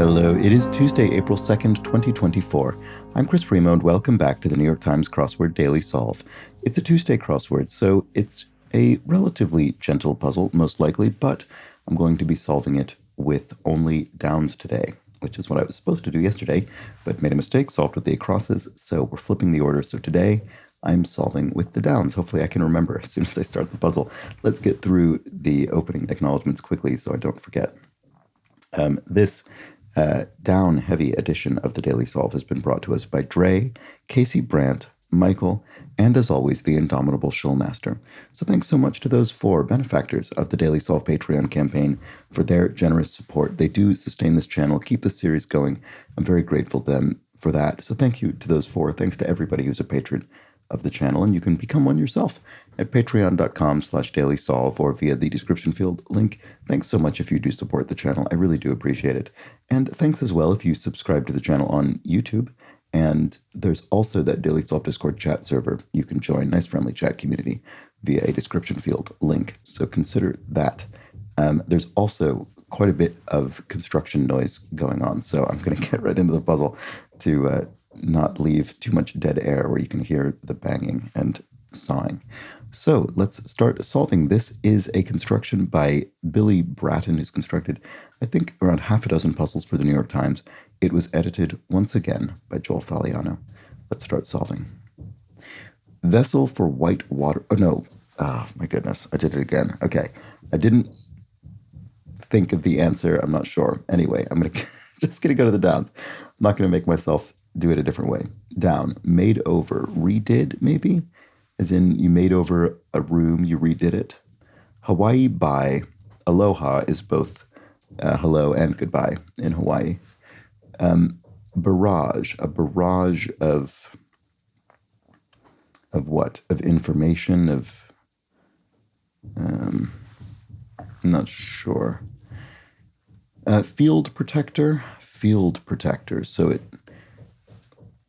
Hello, it is Tuesday, April 2nd, 2024. I'm Chris Primo, and welcome back to the New York Times Crossword Daily Solve. It's a Tuesday crossword, so it's a relatively gentle puzzle, most likely, but I'm going to be solving it with only downs today, which is what I was supposed to do yesterday, but made a mistake, solved with the acrosses, so we're flipping the order. So today, I'm solving with the downs. Hopefully I can remember as soon as I start the puzzle. Let's get through the opening acknowledgements quickly so I don't forget. This down-heavy edition of the Daily Solve has been brought to us by Dre, Casey Brandt, Michael, and as always, the indomitable Shulmaster. So thanks so much to those four benefactors of the Daily Solve Patreon campaign for their generous support. They do sustain this channel, keep the series going. I'm very grateful to them for that. So thank you to those four. Thanks to everybody who's a patron of the channel, and you can become one yourself at patreon.com/dailysolve or via the description field link. Thanks so much if you do support the channel. I really do appreciate it. And thanks as well if you subscribe to the channel on YouTube. And there's also that Daily Solve Discord chat server. You can join, nice friendly chat community via a description field link. So consider that. There's also quite a bit of construction noise going on, so I'm going to get right into the puzzle to not leave too much dead air where you can hear the banging and sawing. So let's start solving. This is a construction by Billy Bratton, who's constructed, I think, around half a dozen puzzles for the New York Times. It was edited once again by Joel Faliano. Let's start solving. Vessel for white water. Oh, no. Oh, my goodness. I did it again. Okay. I didn't think of the answer. I'm not sure. Anyway, I'm going to just going to go to the downs. I'm not going to make myself do it a different way. Down, made over, redid, maybe? As in, you made over a room, you redid it. Hawaii by, aloha is both hello and goodbye in Hawaii. Barrage, a barrage of what? Of information, of, I'm not sure. Field protector. So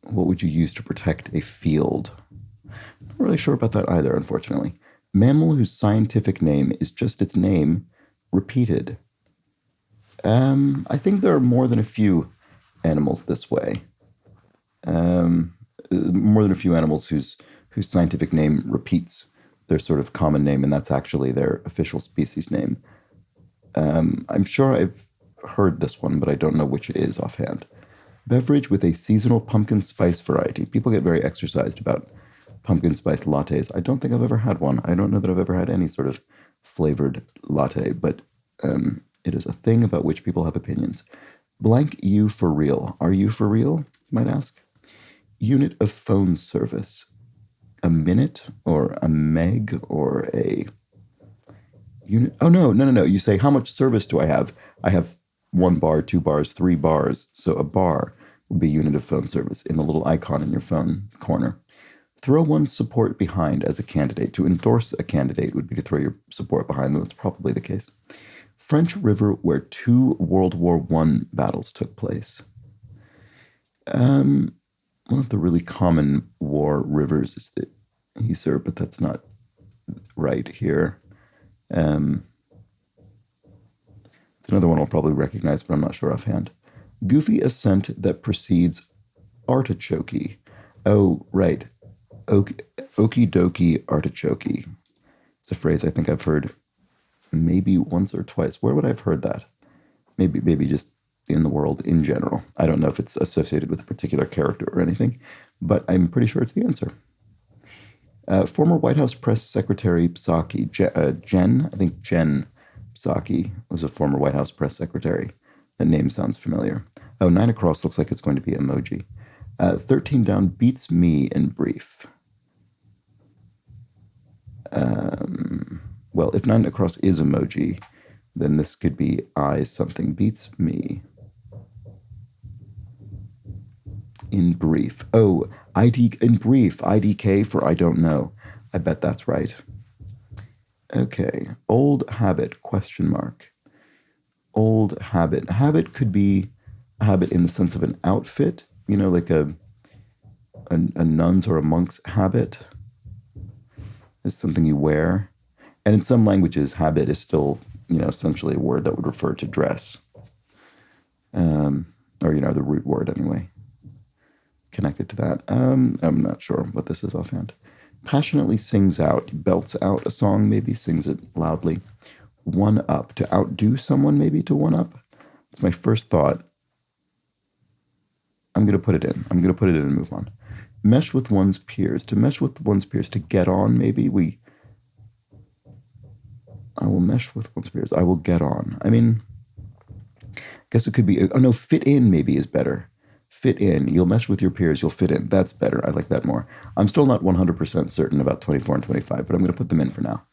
what would you use to protect a field? Not really sure about that either, unfortunately. Mammal whose scientific name is just its name repeated. I think there are more than a few animals this way. More than a few animals whose scientific name repeats their sort of common name, and that's actually their official species name. I'm sure I've heard this one, but I don't know which it is offhand. Beverage with a seasonal pumpkin spice variety. People get very exercised about pumpkin spice lattes. I don't think I've ever had one. I don't know that I've ever had any sort of flavored latte, but it is a thing about which people have opinions. Blank you for real. Are you for real, you might ask? Unit of phone service. A minute or a meg or a unit? Oh, no. You say, how much service do I have? I have 1 bar, 2 bars, 3 bars. So a bar would be unit of phone service in the little icon in your phone corner. Throw one's support behind as a candidate. To endorse a candidate would be to throw your support behind them. That's probably the case. French River, where 2 World War I battles took place. One of the really common war rivers is the Yser, but that's not right here. It's another one I'll probably recognize, but I'm not sure offhand. Goofy ascent that precedes artichoke. Oh, right. Okie dokie artichoke. It's a phrase I think I've heard maybe once or twice. Where would I have heard that? Maybe just in the world in general. I don't know if it's associated with a particular character or anything, but I'm pretty sure it's the answer. Former White House Press Secretary Psaki, Jen Psaki was a former White House press secretary. That name sounds familiar. Oh, 9 across looks like it's going to be emoji. 13 down beats me in brief. Well, if 9 across is emoji, then this could be I something beats me. In brief. Oh, in brief. IDK for I don't know. I bet that's right. Okay, old habit, ? Old habit. A habit could be a habit in the sense of an outfit, like a nun's or a monk's habit. It's something you wear. And in some languages, habit is still, essentially a word that would refer to dress. or the root word anyway, connected to that. I'm not sure what this is offhand. Passionately sings out, belts out a song, maybe sings it loudly. One up, to outdo someone, maybe to one up. It's my first thought. I'm going to put it in. I'm going to put it in and move on. Mesh with one's peers. To mesh with one's peers, to get on, maybe. I will mesh with one's peers. I will get on. I mean, I guess it could be, oh no, fit in maybe is better. Fit in. You'll mesh with your peers, you'll fit in. That's better. I like that more. I'm still not 100% certain about 24 and 25, but I'm going to put them in for now.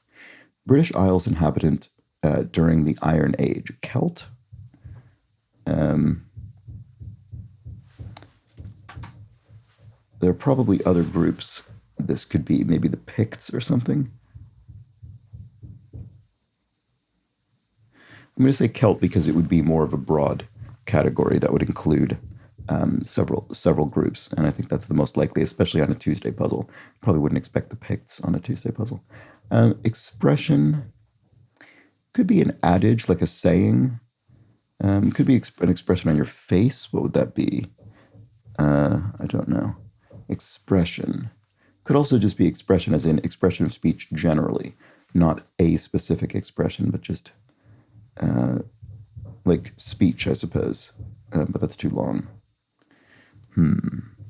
British Isles inhabitant during the Iron Age. Celt? There are probably other groups. This could be maybe the Picts or something. I'm going to say Celt because it would be more of a broad category that would include several groups, and I think that's the most likely, especially on a Tuesday puzzle. Probably wouldn't expect the Picts on a Tuesday puzzle. Expression could be an adage, like a saying. Could be an expression on your face. What would that be? I don't know. Expression could also just be expression, as in expression of speech generally, not a specific expression, but just like speech, I suppose. But that's too long.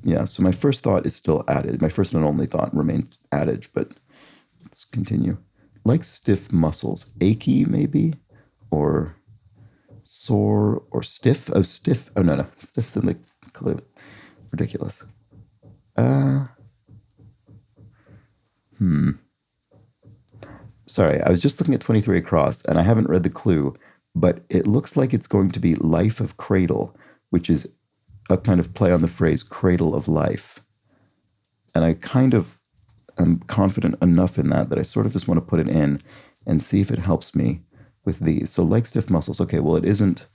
Yeah, so my first thought is still adage. My first and only thought remains adage, but let's continue. Like stiff muscles. Achy, maybe? Or sore or stiff? Oh, stiff. Oh, no. Stiff's in the clue. Ridiculous. Sorry, I was just looking at 23 across, and I haven't read the clue, but it looks like it's going to be Life of Cradle, which is a kind of play on the phrase cradle of life. And I kind of am confident enough in that I sort of just want to put it in and see if it helps me with these. So like stiff muscles, okay, well, it isn't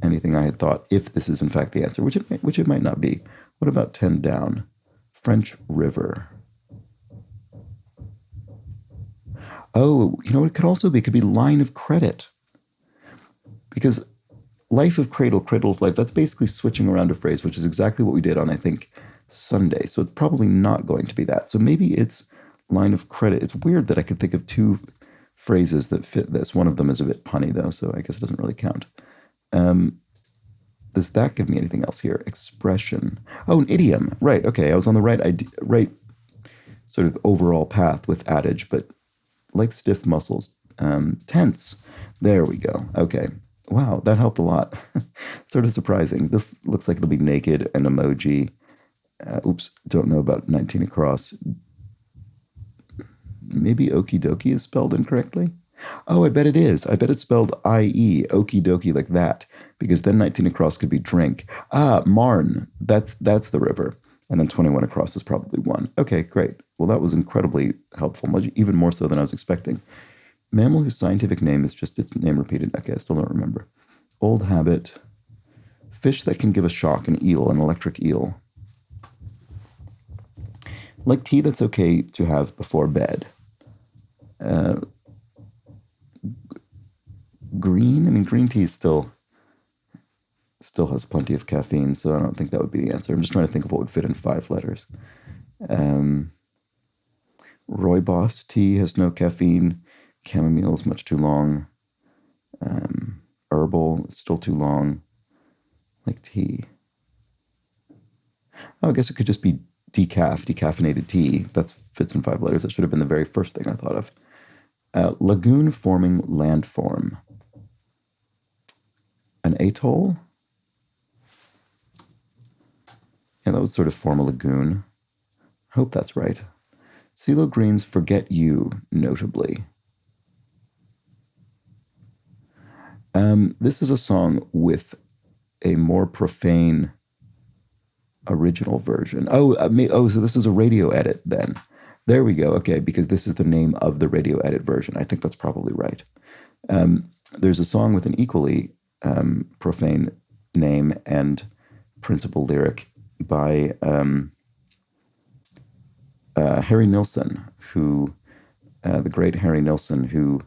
anything I had thought, if this is in fact the answer, which it might not be. What about 10 down? French River. Oh, you know what it could also be? It could be line of credit. Because Life of Cradle, Cradle of Life, that's basically switching around a phrase, which is exactly what we did on, I think, Sunday. So it's probably not going to be that. So maybe it's line of credit. It's weird that I could think of two phrases that fit this. One of them is a bit punny, though, so I guess it doesn't really count. Does that give me anything else here? Expression. Oh, an idiom. Right, okay. I was on the right sort of overall path with adage, but like stiff muscles. Tense. There we go. Okay. Wow, that helped a lot. Sort of surprising. This looks like it'll be naked and emoji. Oops, don't know about 19 across. Maybe okie dokie is spelled incorrectly? Oh, I bet it is. I bet it's spelled I-E, okie dokie, like that, because then 19 across could be drink. Marne, that's the river. And then 21 across is probably one. Okay, great. Well, that was incredibly helpful, much, even more so than I was expecting. Mammal whose scientific name is just its name repeated. Okay, I still don't remember. Old habit. Fish that can give a shock. An eel, an electric eel. Like tea that's okay to have before bed. Green? I mean, green tea still has plenty of caffeine, so I don't think that would be the answer. I'm just trying to think of what would fit in 5 letters. Rooibos tea has no caffeine. Chamomile is much too long. Herbal is still too long. Like tea. Oh, I guess it could just be decaffeinated tea. That fits in 5 letters. That should have been the very first thing I thought of. Lagoon forming landform. An atoll? Yeah, that would sort of form a lagoon. I hope that's right. CeeLo Green's Forget You, notably. This is a song with a more profane original version. So this is a radio edit then. There we go. Okay, because this is the name of the radio edit version. I think that's probably right. There's a song with an equally profane name and principal lyric by Harry Nilsson, the great Harry Nilsson, who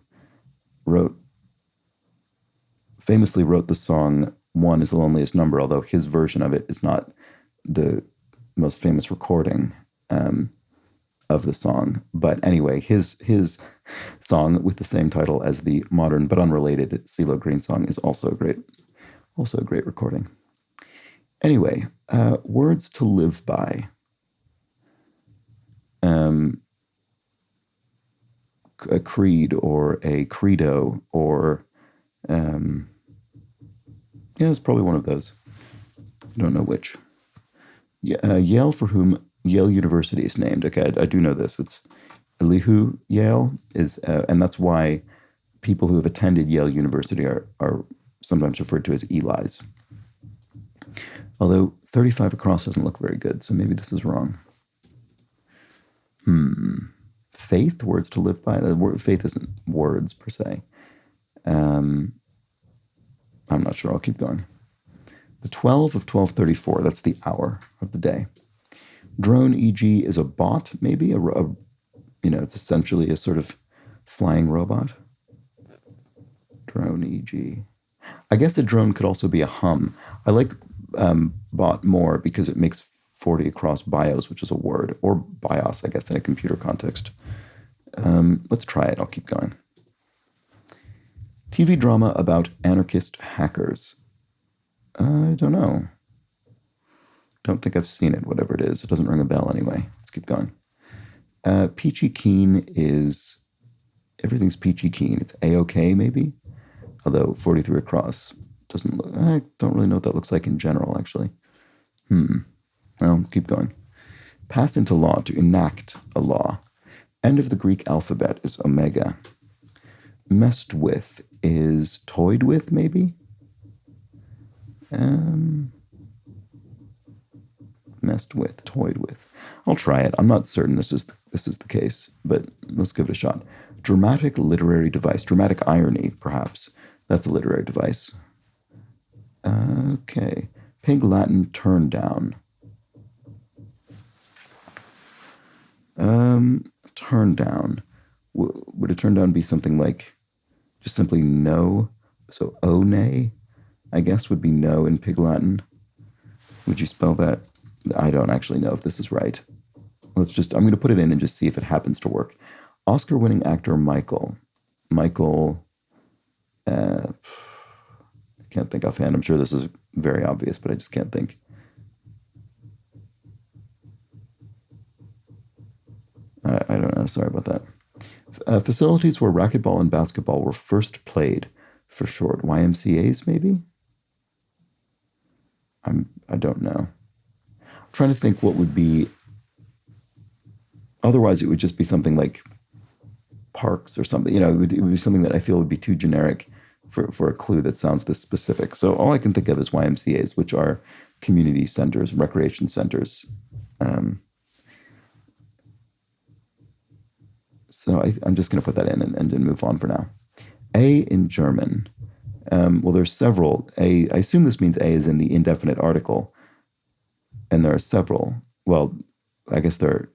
famously wrote the song One is the loneliest number, although his version of it is not the most famous recording of the song. But anyway, his song with the same title as the modern but unrelated CeeLo Green song is also a great recording. Anyway, words to live by. A creed or a credo or yeah, it's probably one of those. I don't know which. Yale, for whom Yale University is named. Okay, I do know this. It's Elihu Yale is, and that's why people who have attended Yale University are sometimes referred to as Eli's. Although 35 across doesn't look very good, so maybe this is wrong. Faith, words to live by. Faith isn't words per se. I'm not sure. I'll keep going. The 12 of 1234, that's the hour of the day. Drone, e.g., is a bot, maybe? It's essentially a sort of flying robot. Drone, e.g. I guess a drone could also be a hum. I like bot more because it makes 40 across BIOS, which is a word, or BIOS, I guess, in a computer context. Let's try it. I'll keep going. TV drama about anarchist hackers. I don't know. Don't think I've seen it, whatever it is. It doesn't ring a bell anyway. Let's keep going. Peachy Keen is... Everything's peachy keen. It's A-OK, maybe? Although 43 across doesn't look... I don't really know what that looks like in general, actually. Well, keep going. Pass into law, to enact a law. End of the Greek alphabet is omega. Messed with is toyed with, maybe? Messed with, toyed with. I'll try it. I'm not certain this is the case, but let's give it a shot. Dramatic literary device. Dramatic irony, perhaps. That's a literary device. Okay. Pig Latin turn down. Turn down. Would a turn down be something like just simply no? So one, I guess, would be no in Pig Latin. Would you spell that? I don't actually know if this is right. I'm going to put it in and just see if it happens to work. Oscar-winning actor Michael. I can't think offhand. I'm sure this is very obvious, but I just can't think. I don't know. Sorry about that. Facilities where racquetball and basketball were first played, for short. YMCA's, maybe? I don't know. I'm trying to think what would be... Otherwise, it would just be something like parks or something. It would be something that I feel would be too generic for a clue that sounds this specific. So all I can think of is YMCA's, which are community centers, recreation centers. So I'm just going to put that in and move on for now. A in German. Well, there's several. I assume this means A is in the indefinite article. And there are several. Well, I guess there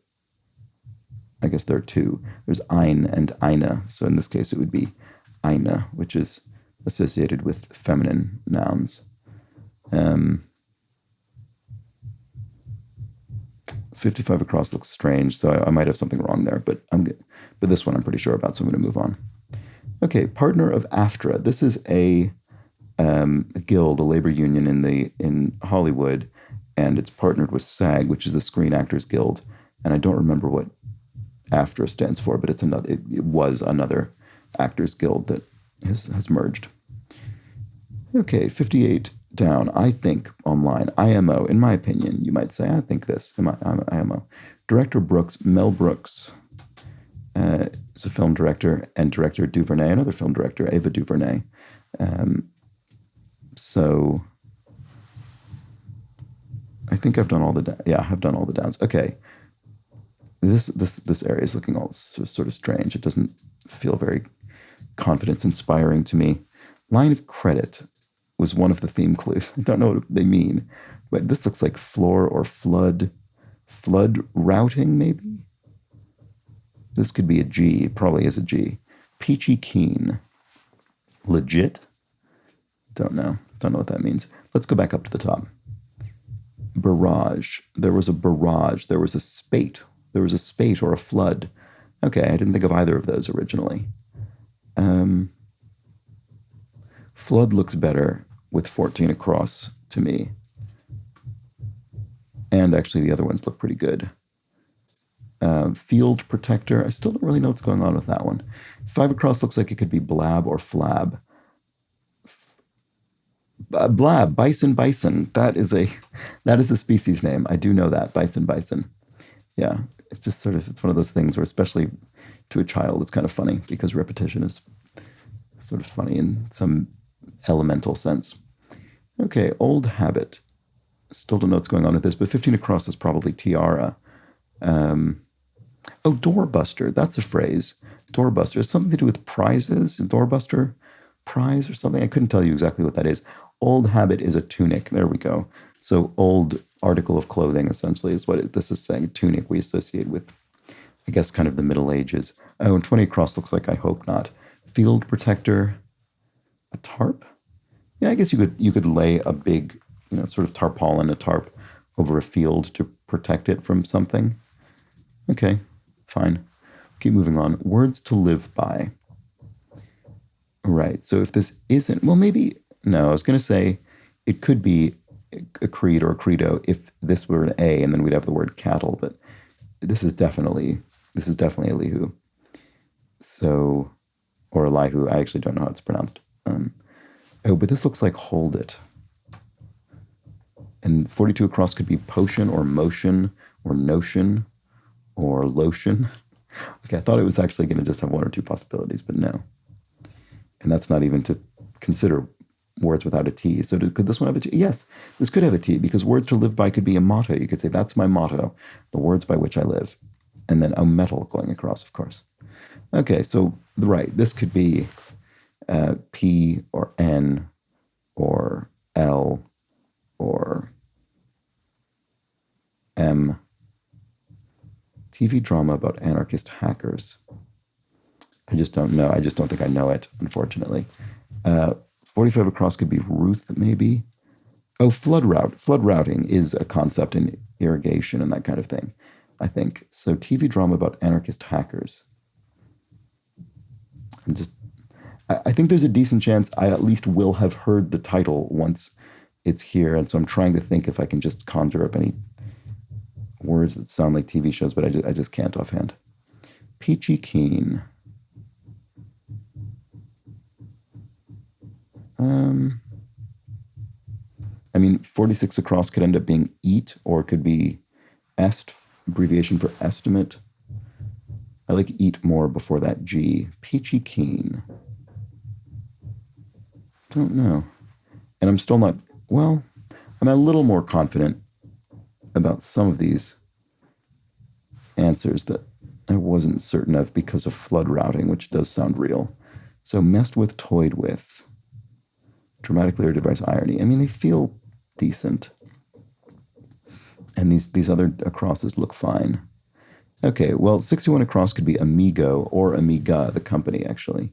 are two. There's ein and eine. So in this case, it would be eine, which is associated with feminine nouns. 55 across looks strange, so I might have something wrong there, but I'm good. But this one I'm pretty sure about, so I'm going to move on. Okay, partner of AFTRA. This is a guild, a labor union in Hollywood, and it's partnered with SAG, which is the Screen Actors Guild. And I don't remember what AFTRA stands for, but it was another actors guild that has merged. Okay, 58 down. I think online. IMO, in my opinion, you might say, I think this. IMO. Director Brooks, Mel Brooks, is a film director, and director DuVernay, another film director, Ava DuVernay. So I think I've done all the I've done all the downs. Okay. This area is looking all sort of strange. It doesn't feel very confidence-inspiring to me. Line of credit was one of the theme clues. I don't know what they mean, but this looks like floor or flood routing, maybe? This could be a G. It probably is a G. Peachy keen. Legit? Don't know. Don't know what that means. Let's go back up to the top. Barrage. There was a barrage. There was a spate. There was a spate or a flood. Okay, I didn't think of either of those originally. Flood looks better with 14 across to me. And actually the other ones look pretty good. Field protector. I still don't really know what's going on with that one. 5 across looks like it could be blab or flab. Blab, bison. That is a species name. I do know that, bison. Yeah, it's just it's one of those things where, especially to a child, it's kind of funny because repetition is sort of funny in some elemental sense. Okay, old habit. Still don't know what's going on with this, but 15 across is probably tiara. Doorbuster. That's a phrase. Doorbuster. It's something to do with prizes. Doorbuster prize or something. I couldn't tell you exactly what that is. Old habit is a tunic. There we go. So old article of clothing essentially is what this is saying. Tunic we associate with, I guess, kind of the Middle Ages. Oh, and 20 across looks like I hope not. Field protector. A tarp? Yeah, I guess you could lay a big, sort of tarpaulin, a tarp over a field to protect it from something. Okay, fine. Keep moving on. Words to live by. Right, so if this isn't, well, maybe, no, I was going to say it could be a creed or a credo if this were an A, and then we'd have the word cattle, but this is definitely Elihu. So, or Elihu, I actually don't know how it's pronounced. But this looks like hold it. And 42 across could be potion or motion or notion or lotion. Okay, I thought it was actually going to just have one or two possibilities, but no. And that's not even to consider words without a T. So could this one have a T? Yes, this could have a T because words to live by could be a motto. You could say, that's my motto, the words by which I live. And then a metal going across, of course. Okay, so right, this could be P or N or L or M. TV drama about anarchist hackers. I just don't know. I just don't think I know it, unfortunately. 45 across could be Ruth, maybe. Oh, flood route. Flood routing is a concept in irrigation and that kind of thing, I think. So TV drama about anarchist hackers. I think there's a decent chance I at least will have heard the title once it's here. And so I'm trying to think if I can just conjure up any words that sound like TV shows, but I just can't offhand. Peachy keen. I mean, 46 across could end up being eat, or it could be est, abbreviation for estimate. I like eat more before that G. Peachy keen. Don't know. And I'm still not, well, I'm a little more confident about some of these answers that I wasn't certain of because of flood routing, which does sound real. So messed with, toyed with, dramatically or device irony. I mean, they feel decent. And these other acrosses look fine. Okay, well, 61 across could be Amigo or Amiga, the company, actually.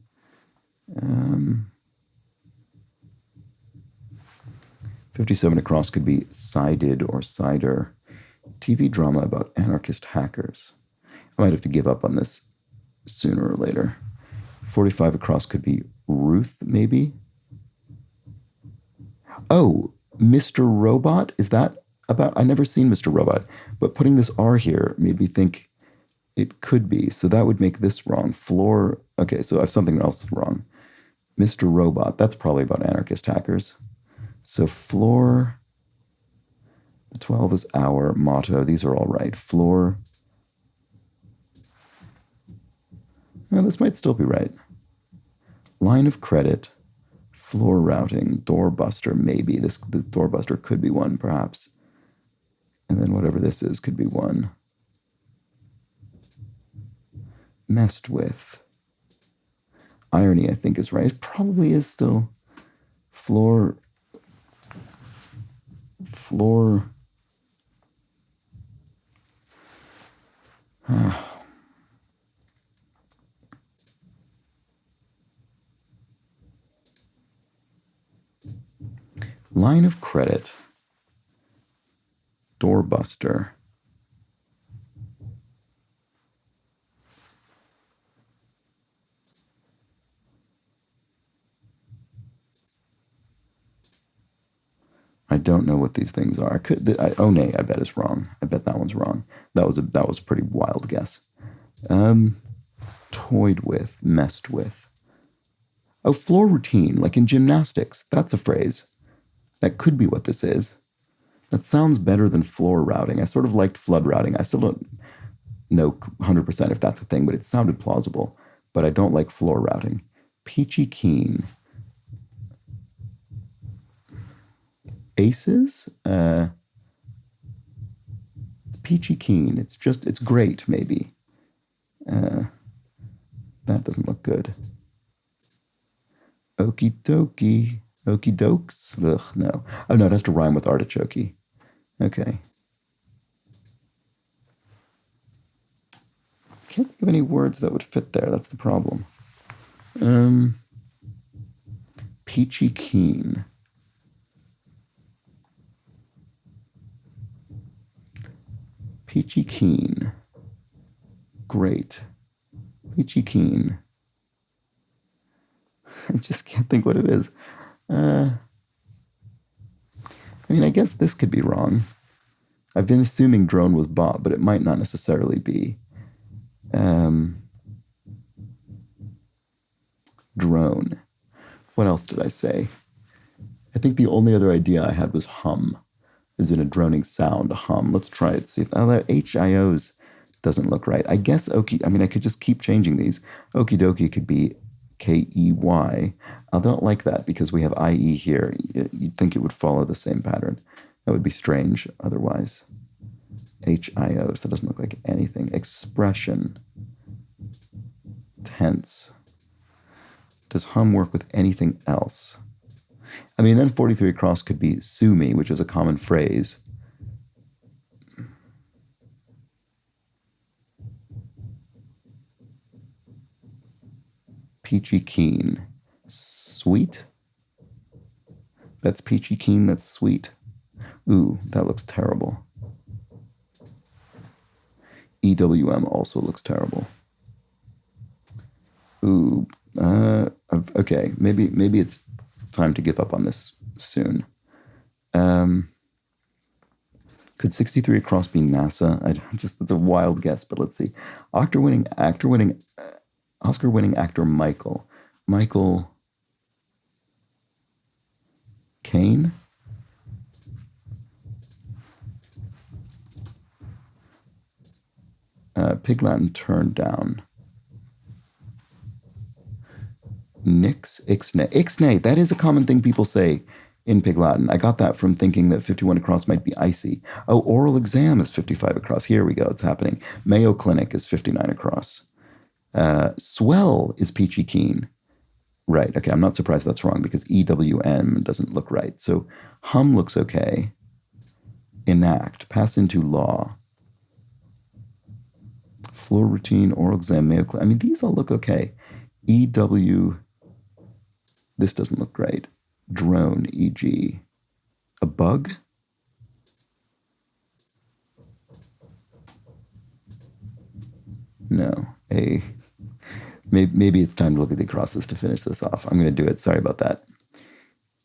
57 across could be sided or cider. TV drama about anarchist hackers. I might have to give up on this sooner or later. 45 across could be Ruth, maybe. Oh, Mr. Robot? Is that about? I never seen Mr. Robot, but putting this R here made me think it could be. So that would make this wrong. Floor. Okay, so I have something else wrong. Mr. Robot. That's probably about anarchist hackers. So floor. 12 is our motto. These are all right. Floor. Well, this might still be right. Line of credit. Floor routing. Doorbuster, maybe. The doorbuster could be one, perhaps. And then whatever this is could be one. Messed with. Irony, I think, is right. It probably is still. Floor. Line of credit. Doorbuster. I don't know what these things are. Nay, I bet is wrong. I bet that one's wrong. That was a pretty wild guess. Toyed with, messed with. Oh, floor routine, like in gymnastics. That's a phrase. That could be what this is. That sounds better than floor routing. I sort of liked flood routing. I still don't know 100% if that's a thing, but it sounded plausible. But I don't like floor routing. Peachy keen. Aces? It's peachy keen. It's great, maybe. That doesn't look good. Okie dokie. Okie dokes? Ugh, no. Oh, no, it has to rhyme with artichoke. Okay. Can't think of any words that would fit there. That's the problem. Peachy keen. Peachy keen. Great. Peachy keen. I just can't think what it is. I mean, I guess this could be wrong. I've been assuming drone was bought, but it might not necessarily be. Drone. What else did I say? I think the only other idea I had was hum. As in a droning sound, a hum. Let's try it. See if that HIOs doesn't look right. I guess okie. I mean, I could just keep changing these. Okie dokie could be KEY. I don't like that because we have IE here. You'd think it would follow the same pattern. That would be strange otherwise. HIOs. That doesn't look like anything. Expression. Tense. Does hum work with anything else? I mean, then 43 across could be sue me, which is a common phrase. Peachy keen. Sweet? That's peachy keen, that's sweet. Ooh, that looks terrible. EWM also looks terrible. Ooh, okay, maybe it's time to give up on this soon. Could 63 across be NASA? That's a wild guess, but let's see. Oscar-winning actor Michael Caine. Pig Latin turned down. Nix, ixnay. Ixnay, that is a common thing people say in Pig Latin. I got that from thinking that 51 across might be icy. Oh, oral exam is 55 across. Here we go, it's happening. Mayo Clinic is 59 across. Swell is peachy keen. Right, okay, I'm not surprised that's wrong because EWM doesn't look right. So hum looks okay. Enact, pass into law. Floor routine, oral exam, Mayo Clinic. I mean, these all look okay. EW, this doesn't look great. Drone, e.g. A bug? No, maybe it's time to look at the crosses to finish this off. I'm going to do it. Sorry about that.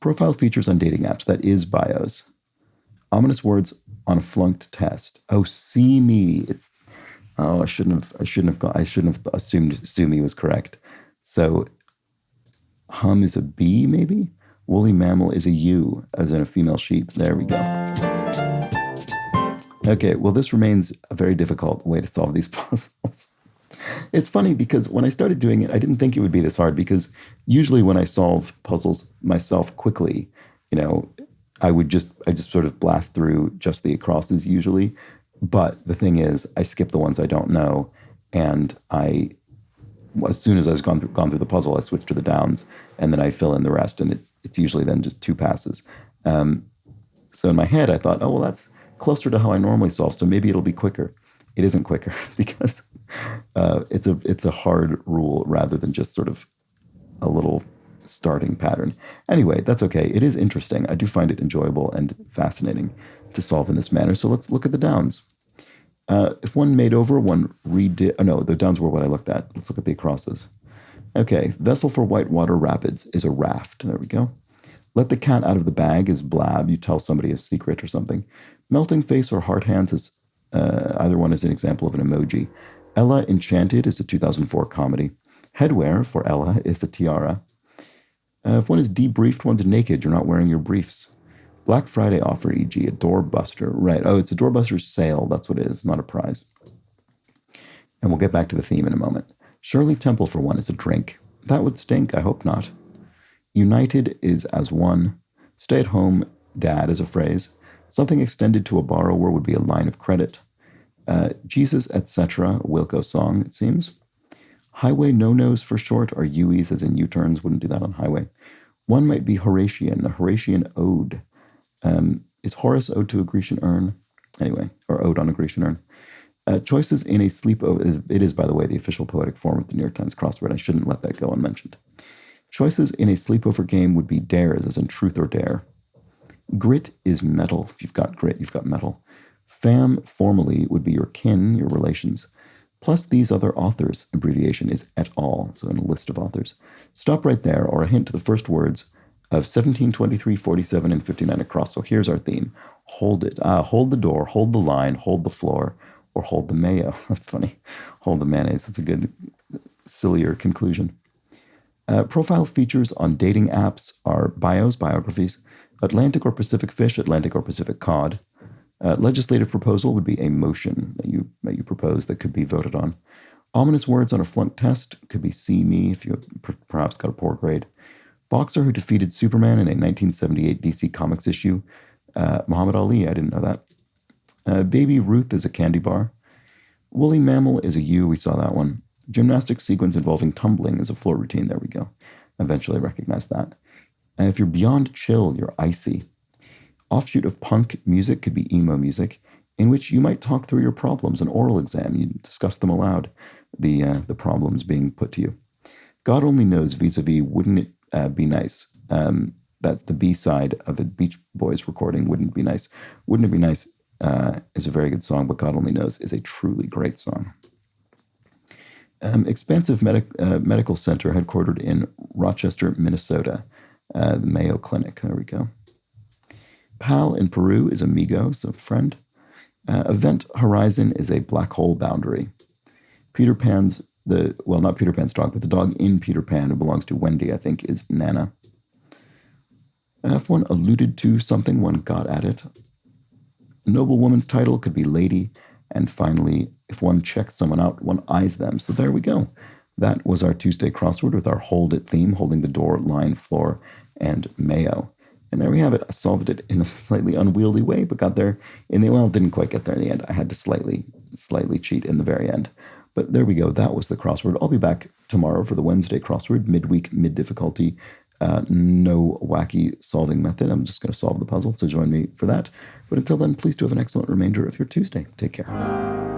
Profile features on dating apps. That is bios. Ominous words on a flunked test. Oh, see me. I shouldn't have assumed sue me was correct. So hum is a B, maybe? Woolly mammal is a U, as in a female sheep. There we go. Okay, well, this remains a very difficult way to solve these puzzles. It's funny because when I started doing it, I didn't think it would be this hard because usually when I solve puzzles myself quickly, I just sort of blast through just the acrosses usually. But the thing is, I skip the ones I don't know, and as soon as I've gone through the puzzle, I switch to the downs, and then I fill in the rest, and it's usually then just 2 passes. So in my head, I thought, oh, well, that's closer to how I normally solve, so maybe it'll be quicker. It isn't quicker because it's a hard rule rather than just sort of a little starting pattern. Anyway, that's okay. It is interesting. I do find it enjoyable and fascinating to solve in this manner. So let's look at the downs. If one made over, one redid. Oh, no, the downs were what I looked at. Let's look at the acrosses. Okay, vessel for whitewater rapids is a raft. There we go. Let the cat out of the bag is blab. You tell somebody a secret or something. Melting face or heart hands is either one is an example of an emoji. Ella Enchanted is a 2004 comedy. Headwear for Ella is a tiara. If one is debriefed, one's naked. You're not wearing your briefs. Black Friday offer, e.g., a doorbuster. Right. Oh, it's a doorbuster sale. That's what it is, not a prize. And we'll get back to the theme in a moment. Shirley Temple, for one, is a drink. That would stink. I hope not. United is as one. Stay at home, dad is a phrase. Something extended to a borrower would be a line of credit. Jesus, etc., Wilco song, it seems. Highway no-nos for short are U's, as in U-turns. Wouldn't do that on highway. One might be Horatian, a Horatian ode. Is Horace ode to a Grecian urn? Anyway, or ode on a Grecian urn. Choices in a sleepover. It is, by the way, the official poetic form of the New York Times crossword. I shouldn't let that go unmentioned. Choices in a sleepover game would be dares, as in truth or dare. Grit is metal. If you've got grit, you've got metal. Fam formally would be your kin, your relations. Plus these other authors. Abbreviation is et al., so in a list of authors. Stop right there, or a hint to the first words of 17, 23, 47, and 59 across. So here's our theme. Hold it. Hold the door, hold the line, hold the floor, or hold the mayo. That's funny. Hold the mayonnaise. That's a good, sillier conclusion. Profile features on dating apps are bios, biographies, Atlantic or Pacific fish, Atlantic or Pacific cod. Legislative proposal would be a motion that you propose that could be voted on. Ominous words on a flunk test could be see me if you perhaps got a poor grade. Boxer who defeated Superman in a 1978 DC Comics issue. Muhammad Ali, I didn't know that. Baby Ruth is a candy bar. Woolly mammal is a U, we saw that one. Gymnastic sequence involving tumbling is a floor routine, there we go. Eventually recognize that. If you're beyond chill, you're icy. Offshoot of punk music could be emo music, in which you might talk through your problems, an oral exam, you discuss them aloud, the problems being put to you. God only knows vis-a-vis wouldn't it be nice. That's the B-side of a Beach Boys recording, Wouldn't It Be Nice. Wouldn't It Be Nice is a very good song, but God Only Knows is a truly great song. Expansive medical center headquartered in Rochester, Minnesota, the Mayo Clinic. There we go. Pal in Peru is amigo, so friend. Event Horizon is a black hole boundary. Peter Pan's, not Peter Pan's dog, but the dog in Peter Pan who belongs to Wendy, I think, is Nana. If one alluded to something, one got at it. A noble woman's title could be lady. And finally, if one checks someone out, one eyes them. So there we go. That was our Tuesday crossword with our hold it theme, holding the door, line, floor, and mayo. And there we have it. I solved it in a slightly unwieldy way, but got there didn't quite get there in the end. I had to slightly cheat in the very end. But there we go. That was the crossword. I'll be back tomorrow for the Wednesday crossword, midweek, mid-difficulty. No wacky solving method. I'm just going to solve the puzzle, so join me for that. But until then, please do have an excellent remainder of your Tuesday. Take care.